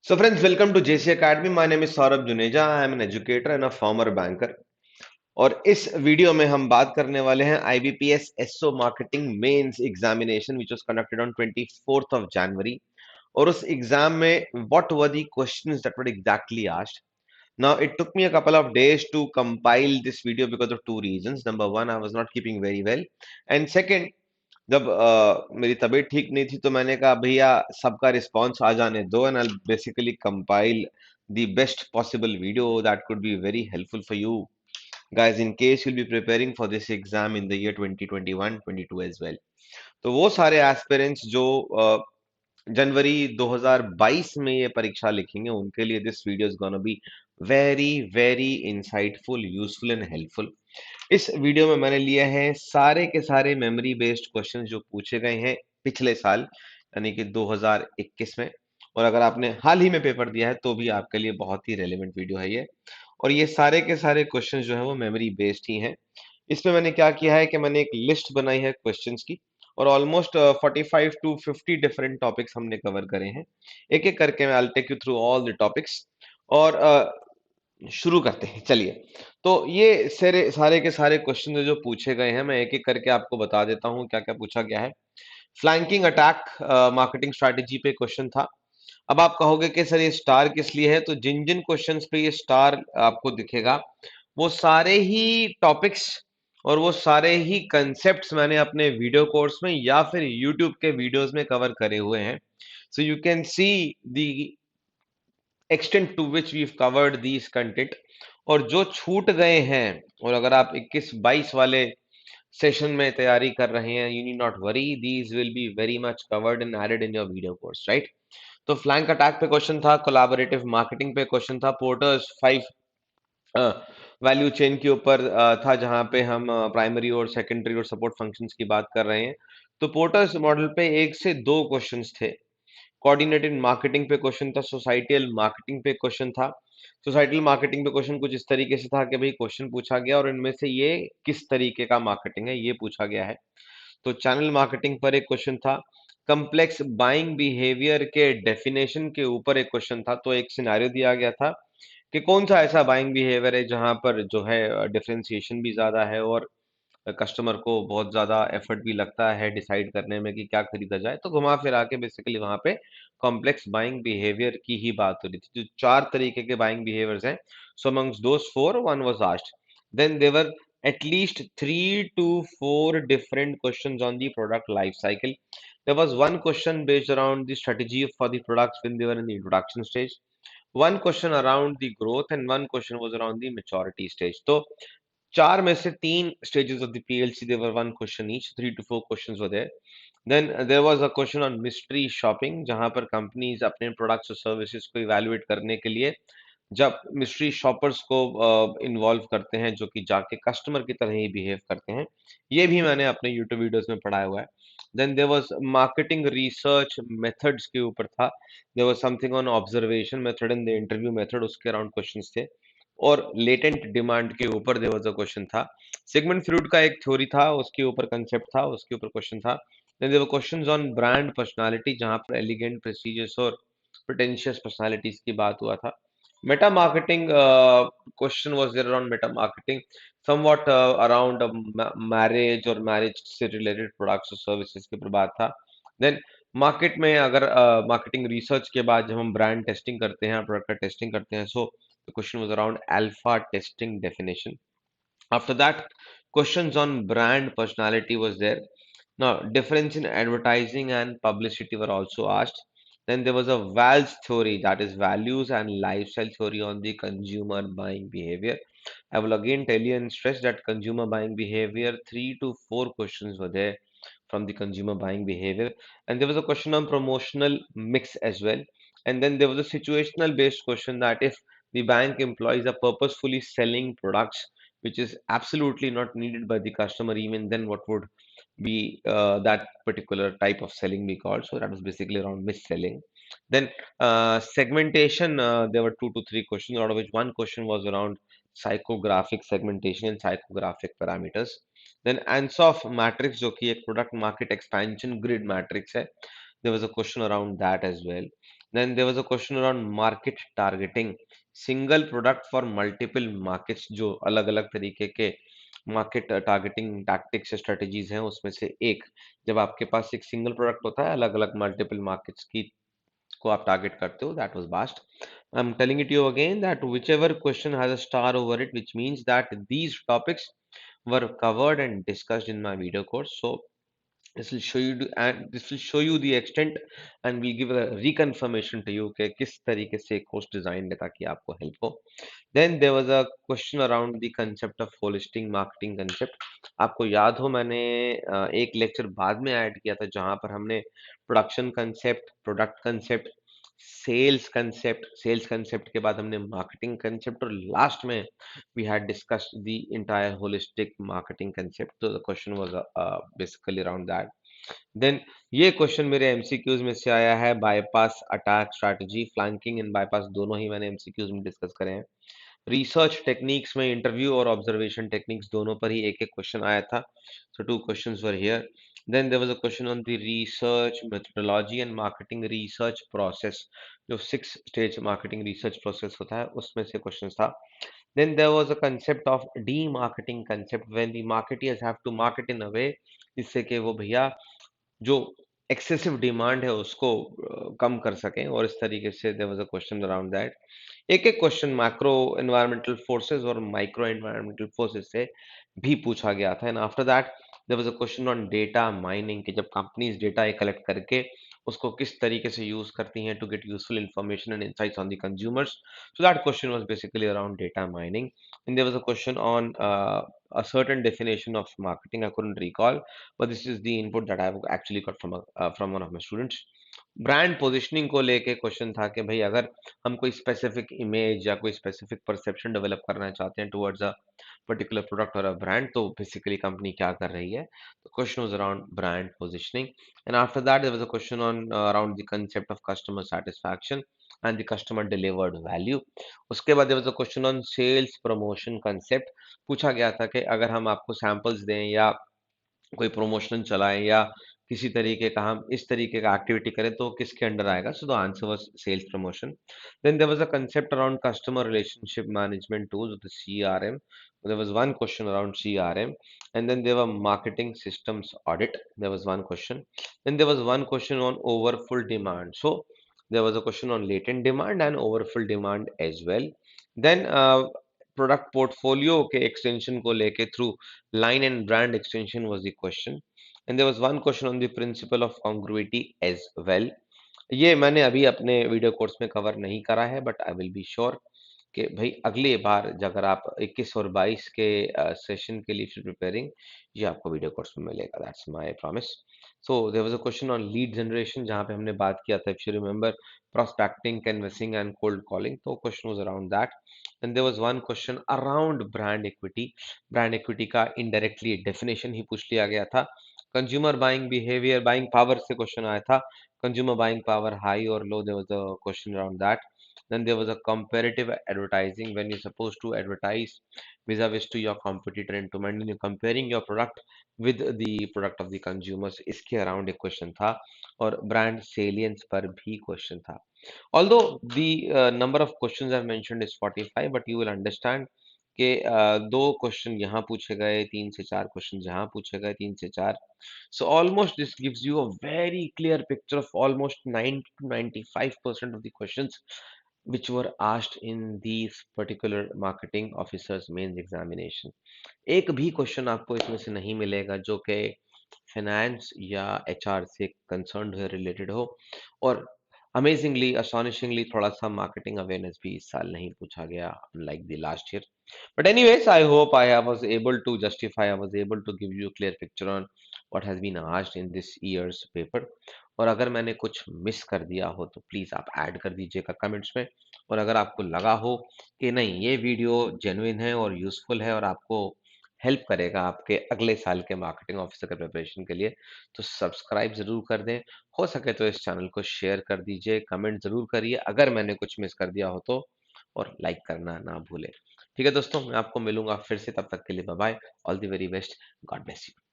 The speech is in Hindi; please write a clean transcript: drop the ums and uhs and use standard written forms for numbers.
So friends, welcome to JC Academy. My name is Saurabh Juneja. I am an educator and a former banker. और इस वीडियो में हम बात करने वाले हैं IBPS SO marketing mains examination which was conducted on 24th of January और उस एग्जाम में what were the questions that were exactly asked. Now it took me a couple of days to compile this video because of two reasons. Number one, I was not keeping very well, and second, जब मेरी तबीयत ठीक नहीं थी तो मैंने कहा भैया सबका रिस्पांस आ जाने दो and I basically compile the best possible video that could be very helpful for you guys in case you'll be preparing for this exam in the year 2021-22 as well. तो वो सारे एस्पिरेंट्स जो जनवरी 2022 में ये परीक्षा लिखेंगे उनके लिए this video is gonna be very very insightful, useful and helpful. इस वीडियो में मैंने लिए हैं सारे के सारे मेमोरी बेस्ड क्वेश्चन जो पूछे गए हैं पिछले साल यानी कि 2021 में. और अगर आपने हाल ही में पेपर दिया है तो भी आपके लिए बहुत ही रेलेवेंट वीडियो है ये. और ये सारे के सारे क्वेश्चन जो है वो मेमोरी बेस्ड ही हैं. इसमें मैंने क्या किया है कि मैंने एक लिस्ट बनाई है क्वेश्चंस की और ऑलमोस्ट 45 to 50 डिफरेंट टॉपिक्स हमने कवर करे हैं. एक एक करके मैं I take you through all the topics और शुरू करते हैं. चलिए, तो ये सारे सारे के सारे क्वेश्चन जो पूछे गए हैं मैं एक एक करके आपको बता देता हूँ क्या क्या पूछा गया है. फ्लैंकिंग अटैक मार्केटिंग स्ट्रैटेजी पे क्वेश्चन था. अब आप कहोगे कि सर ये स्टार किस लिए है, तो जिन जिन क्वेश्चंस पे ये स्टार आपको दिखेगा वो सारे ही टॉपिक्स और वो सारे ही कंसेप्ट्स मैंने अपने वीडियो कोर्स में या फिर यूट्यूब के वीडियोस में कवर करे हुए हैं. So you can see the extent to which we covered these content. और जो छूट गए हैं और अगर आप 21-22 वाले सेशन में तैयारी कर रहे हैं, you need not worry, these will be very much covered and added in your video course, right. तो फ्लैंक अटैक पे क्वेश्चन था, कोलैबोरेटिव मार्केटिंग पे क्वेश्चन था, पोर्टर्स 5 वैल्यू चेन के ऊपर था जहां पे हम प्राइमरी और सेकेंडरी और सपोर्ट फंक्शंस की बात कर रहे हैं. तो पोर्टर्स मॉडल पे एक से दो क्वेश्चंस थे. कोऑर्डिनेटेड मार्केटिंग पे क्वेश्चन था, सोसाइटियल मार्केटिंग पे क्वेश्चन था. सोसाइटल मार्केटिंग पे क्वेश्चन कुछ इस तरीके से था कि भाई क्वेश्चन पूछा गया और इनमें से ये किस तरीके का मार्केटिंग है ये पूछा गया है. तो चैनल मार्केटिंग पर एक क्वेश्चन था. कम्प्लेक्स बाइंग बिहेवियर के डेफिनेशन के ऊपर एक क्वेश्चन था. तो एक सिनेरियो दिया गया था कि कौन सा ऐसा बाइंग बिहेवियर है जहां पर जो है डिफरेंशिएशन भी ज्यादा है और कस्टमर को बहुत ज्यादा एफर्ट भी लगता है डिसाइड करने में कि क्या खरीदा जाए. तो घुमा फिरा के बेसिकली वहां पे कॉम्प्लेक्स बाइंग बिहेवियर की ही बात हो रही थी. जो चार तरीके के बाइंग बिहेवियर्स हैं, so amongst those four one was asked. Then there at least 3 to 4 different questions on the product life cycle. There was one question based around the strategy for the products when they were in the introduction stage, one question around the growth, and one question was around the maturity stage. So चार में से तीन stages of the PLC, there were one question each, 3 to 4 questions were there. Then there was a question on mystery shopping जहां पर companies अपने products और services को evaluate करने के लिए जब मिस्ट्री शॉपर्स को इन्वॉल्व करते हैं जो कि जाके कस्टमर की तरह ही बिहेव करते हैं. ये भी मैंने अपने यूट्यूब वीडियोस में पढ़ाया हुआ है. Then there was marketing research methods के ऊपर था. There was something on observation method and the interview method, उसके अराउंड क्वेश्चंस थे. और लेटेंट डिमांड के ऊपर देयर वाज अ क्वेश्चन था. सेगमेंट फ्रूट का एक थ्योरी था, उसके ऊपर कंसेप्ट था, उसके ऊपर क्वेश्चन था. Then there were questions on brand personality जहां पर एलिगेंट प्रेस्टिजियस और प्रिटेंशियस पर्सनालिटीज की बात हुआ था. Meta marketing question was there around meta marketing, somewhat around marriage और marriage से related products और services के ऊपर बात था. Then market में अगर marketing research के बाद जब हम brand testing करते हैं, product का testing करते हैं, so the question was around alpha testing definition. After that, questions on brand personality was there. Now, difference in advertising and publicity were also asked. Then there was a VALS theory, that is values and lifestyle theory on the consumer buying behavior. I will again tell you and stress that consumer buying behavior, 3 to 4 questions were there from the consumer buying behavior. And there was a question on promotional mix as well. And then there was a situational based question that if the bank employees are purposefully selling products which is absolutely not needed by the customer, even then what would be that particular type of selling be called? So that was basically around mis-selling. Then segmentation, there were 2 to 3 questions, out of which one question was around psychographic segmentation and psychographic parameters. Then ANSOF matrix, जो कि एक product market expansion grid matrix है, there was a question around that as well. Then there was a question around market targeting, single product for multiple markets, जो अलग अलग तरीके के मार्केट टारगेटिंग टैक्टिक्स स्ट्रेटजीज हैं उसमें से एक, जब आपके पास एक सिंगल प्रोडक्ट होता है अलग अलग मल्टीपल मार्केट्स की को आप टारगेट करते हो, that was bast. I am telling it you again that which ever question has a star over it which means that these topics were covered and discussed in my video course. So this will show you and this will show you the extent and will give a reconfirmation to you कि किस तरीके से कोर्स डिजाइन है ताकि आपको हेल्प हो. Then there was a question around the concept of holistic marketing concept. आपको याद हो मैंने एक लेक्चर बाद में ऐड किया था जहां पर हमने production concept, product concept, sales concept के बाद हमने मार्केटिंग कंसेप्ट और लास्ट में we had discussed the entire holistic marketing concept. So the question was basically around that. Then ये क्वेश्चन मेरे एमसीक्यूज में से आया है, bypass attack strategy, flanking and bypass दोनों ही मैंने एमसीक्यूज में डिस्कस करे हैं. रिसर्च टेक्निक्स में इंटरव्यू और ऑब्जर्वेशन टेक्निक्स दोनों पर ही एक एक क्वेश्चन आया था. So two questions were here. Then there was a question on the research methodology and marketing research process, जो 6 स्टेज मार्केटिंग रिसर्च प्रोसेस होता है उसमें से क्वेश्चन था. Then there was a concept of demarketing concept when the marketeers have to market in a way जिससे कि वो भैया जो एक्सेसिव डिमांड है उसको कम कर सकें, और इस तरीके से there was a question around that. एक एक क्वेश्चन मैक्रो एनवायरमेंटल फोर्सेस और माइक्रो एनवायरमेंटल फोर्सेस से भी पूछा गया था. And after that there was a question on data mining कि जब कंपनीज डेटा कलेक्ट करके उसको किस तरीके से यूज करती हैं to get useful information and insights on the consumers. So that question was basically around data mining. And there was a question on a certain definition of marketing. I couldn't recall, but this is the input that I've actually got from one of my students. Brand positioning को लेके क्वेश्चन था कि भाई अगर हम कोई स्पेसिफिक इमेज या कोई स्पेसिफिक परसेप्शन डेवलप करना चाहते हैं टुवर्ड्स अ पर्टिकुलर प्रोडक्ट और अ ब्रांड, तो बेसिकली कंपनी क्या कर रही है. तो question was around brand positioning. And after that there was a question on around the concept of customer satisfaction and the customer delivered value. उसके बाद there was a question on sales promotion concept. पूछा गया था कि अगर हम आपको सैंपल्स दें या कोई प्रमोशन चलाएं या किसी तरीके का हम इस तरीके का एक्टिविटी करें तो किसके अंडर आएगा. So the answer was sales promotion. Then there was a concept around customer relationship management tools, the CRM. There was one question around CRM, and then there were marketing systems audit. There was one question. Then there was one question on overfull demand. So there was a question on latent demand and overfull demand as well. Then product portfolio के एक्सटेंशन को लेके through line and brand extension was the question. And there was one question on the principle of congruity as well. ये मैंने अभी अपने वीडियो कोर्स में कवर नहीं करा है, but I will be sure कि भाई अगली बार अगर आप 21 और 22 के सेशन के लिए प्रिपेयरिंग, ये आपको वीडियो कोर्स में मिलेगा. That's my promise. So there was a question on lead generation जहां पे हमने बात किया था, if you remember, prospecting, canvassing and cold calling. तो question was around that. And there was one question around brand equity. Brand equity का इनडायरेक्टली डेफिनेशन ही पूछ लिया गया था. Consumer buying behaviour, buying power से क्वेश्चन आया था. कंज्यूमर बाइंग पावर हाई और low, there was a question around that. Then there was a comparative advertising when you're supposed to advertise vis-a-vis to your competitor and to when you're comparing your product with the product of the consumers. इसके around एक question था और brand salience पर भी question था. Although the number of questions I've mentioned is 45, but you will understand कि दो क्वेश्चन यहाँ पूछे गए, 3 से 4 क्वेश्चन यहाँ पूछे गए, 3 से 4. So almost this gives you a very clear picture of almost 90 to 95% of the questions which were asked in these particular marketing officers mains examination. एक भी क्वेश्चन आपको इसमें से नहीं मिलेगा जो कि फाइनेंस या एचआर से कंसर्न्ड है, रिलेटेड हो. और अमेजिंगली, astonishingly थोड़ा सा मार्केटिंग अवेयरनेस भी इस साल नहीं पूछा गया, like the last year. But anyways, I hope I was able to justify, I was able to give you a clear picture on what has been asked in this year's paper. और अगर मैंने कुछ मिस कर दिया हो तो प्लीज आप ऐड कर दीजिएगा कमेंट्स में. और अगर आपको लगा हो कि नहीं ये वीडियो जेन्युइन है और यूजफुल है और आपको हेल्प करेगा आपके अगले साल के मार्केटिंग ऑफिसर के प्रिपरेशन के लिए, तो सब्सक्राइब जरूर कर दें. हो सके तो इस चैनल को शेयर कर दीजिए, कमेंट जरूर करिए अगर मैंने कुछ मिस कर दिया हो तो, और लाइक करना ना भूलें. ठीक है दोस्तों, मैं आपको मिलूंगा फिर से, तब तक के लिए bye bye. All the very best. God bless you.